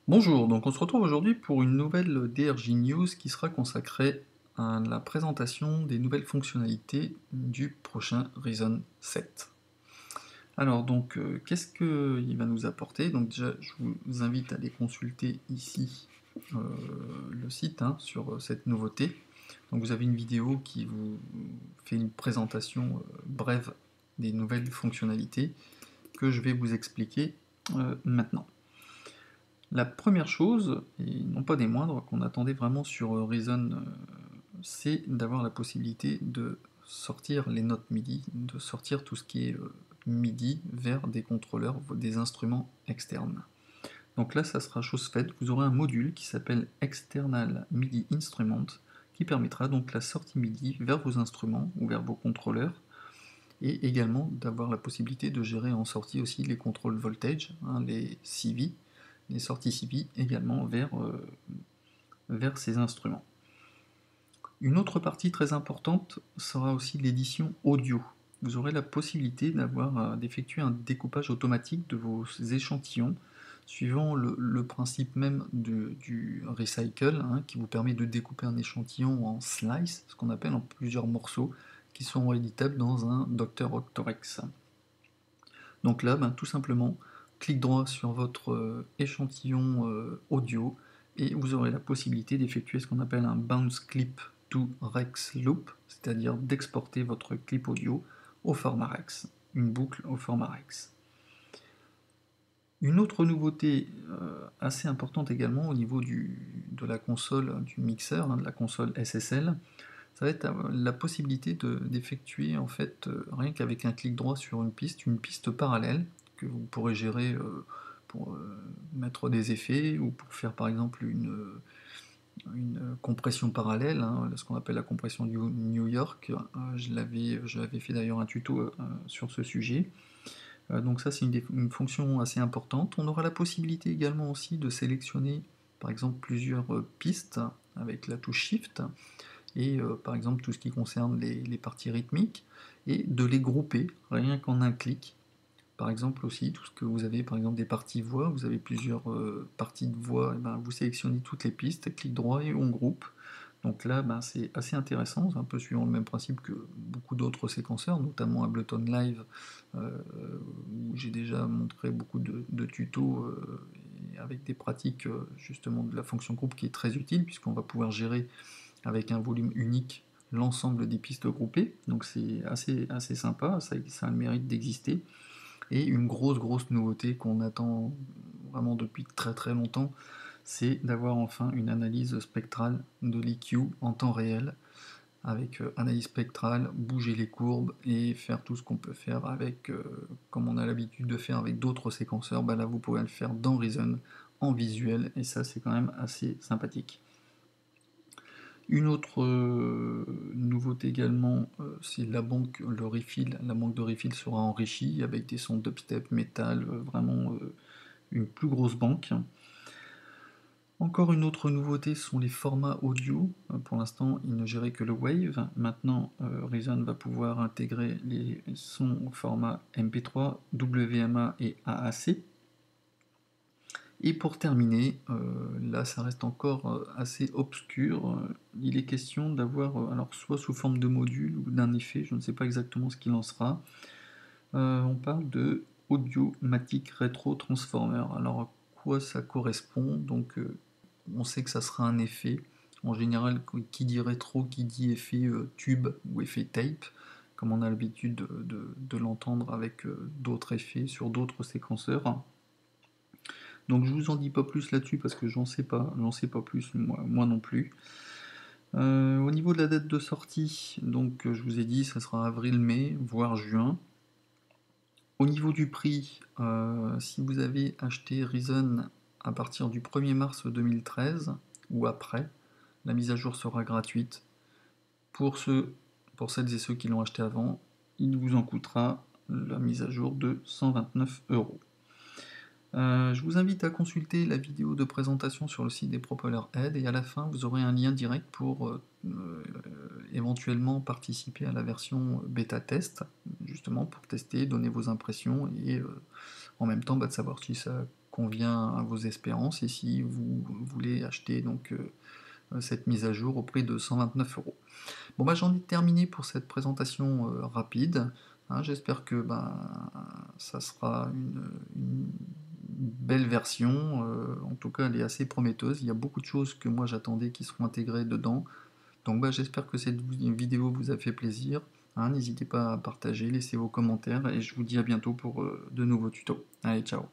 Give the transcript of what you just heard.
Bonjour, donc on se retrouve aujourd'hui pour une nouvelle DRJ News qui sera consacrée à la présentation des nouvelles fonctionnalités du prochain Ryzen 7. Alors donc, qu'est-ce qu'il va nous apporter? Donc déjà, je vous invite à aller consulter ici euh, le site sur cette nouveauté. Donc vous avez une vidéo qui vous fait une présentation brève des nouvelles fonctionnalités que je vais vous expliquer maintenant. La première chose, et non pas des moindres, qu'on attendait vraiment sur Ryzen, c'est d'avoir la possibilité de sortir les notes MIDI, de sortir tout ce qui est MIDI vers des contrôleurs, des instruments externes. Donc là, ça sera chose faite, vous aurez un module qui s'appelle External MIDI Instrument, qui permettra donc la sortie MIDI vers vos instruments ou vers vos contrôleurs, et également d'avoir la possibilité de gérer en sortie aussi les contrôles voltage, les CV, les sorties CV également vers ces instruments. Une autre partie très importante sera aussi l'édition audio. Vous aurez la possibilité d'effectuer un découpage automatique de vos échantillons suivant le principe même du recycle, qui vous permet de découper un échantillon en slice, ce qu'on appelle en plusieurs morceaux, qui sont éditables dans un Dr Octorex. Donc là, tout simplement, clic droit sur votre échantillon audio et vous aurez la possibilité d'effectuer ce qu'on appelle un bounce clip to Rex loop, c'est-à-dire d'exporter votre clip audio au format Rex, une boucle au format Rex. Une autre nouveauté assez importante également au niveau de la console, du mixeur, de la console SSL, ça va être la possibilité d'effectuer en fait rien qu'avec un clic droit sur une piste parallèle que vous pourrez gérer pour mettre des effets ou pour faire par exemple une compression parallèle, ce qu'on appelle la compression du New York. J'avais fait d'ailleurs un tuto sur ce sujet. Donc ça c'est une fonction assez importante. On aura la possibilité également aussi de sélectionner par exemple plusieurs pistes avec la touche Shift et par exemple tout ce qui concerne les parties rythmiques, et de les grouper rien qu'en un clic. Par exemple aussi, tout ce que vous avez, par exemple des parties voix, vous avez plusieurs parties de voix, et vous sélectionnez toutes les pistes, clic droit et on groupe. Donc là, c'est assez intéressant, c'est un peu suivant le même principe que beaucoup d'autres séquenceurs, notamment Ableton Live, où j'ai déjà montré beaucoup de tutos avec des pratiques justement de la fonction groupe qui est très utile, puisqu'on va pouvoir gérer avec un volume unique l'ensemble des pistes groupées, donc c'est assez sympa, ça a le mérite d'exister. Et une grosse nouveauté qu'on attend vraiment depuis très très longtemps, c'est d'avoir enfin une analyse spectrale de l'EQ en temps réel, avec analyse spectrale, bouger les courbes et faire tout ce qu'on peut faire avec, comme on a l'habitude de faire avec d'autres séquenceurs, là vous pouvez le faire dans Reason en visuel, et ça c'est quand même assez sympathique. Une autre nouveauté également, c'est la banque de refill sera enrichie avec des sons dubstep, metal, vraiment une plus grosse banque. Encore une autre nouveauté sont les formats audio. Pour l'instant, il ne gérait que le Wave. Maintenant, Reason va pouvoir intégrer les sons au format MP3, WMA et AAC. Et pour terminer, là ça reste encore assez obscur, il est question d'avoir, alors soit sous forme de module ou d'un effet, je ne sais pas exactement ce qu'il en sera. On parle de Audiomatic Retro Transformer. Alors à quoi ça correspond? Donc on sait que ça sera un effet. En général, qui dit rétro, qui dit effet tube ou effet tape, comme on a l'habitude de l'entendre avec d'autres effets sur d'autres séquenceurs. Donc je vous en dis pas plus là-dessus parce que j'en sais pas plus moi non plus. Au niveau de la date de sortie, donc je vous ai dit ça sera avril-mai, voire juin. Au niveau du prix, si vous avez acheté Reason à partir du 1er mars 2013 ou après, la mise à jour sera gratuite. Pour celles et ceux qui l'ont acheté avant, il vous en coûtera la mise à jour de 129 €. Je vous invite à consulter la vidéo de présentation sur le site des Propeller Head, et à la fin vous aurez un lien direct pour éventuellement participer à la version bêta test, justement pour tester, donner vos impressions et en même temps de savoir si ça convient à vos espérances et si vous voulez acheter donc cette mise à jour au prix de 129 €. Bon bah j'en ai terminé pour cette présentation rapide, hein. J'espère que ben, ça sera une belle version, en tout cas elle est assez prometteuse, il y a beaucoup de choses que moi j'attendais qui seront intégrées dedans, donc bah, j'espère que cette vidéo vous a fait plaisir, hein. N'hésitez pas à partager, laissez vos commentaires et je vous dis à bientôt pour de nouveaux tutos. Allez, ciao!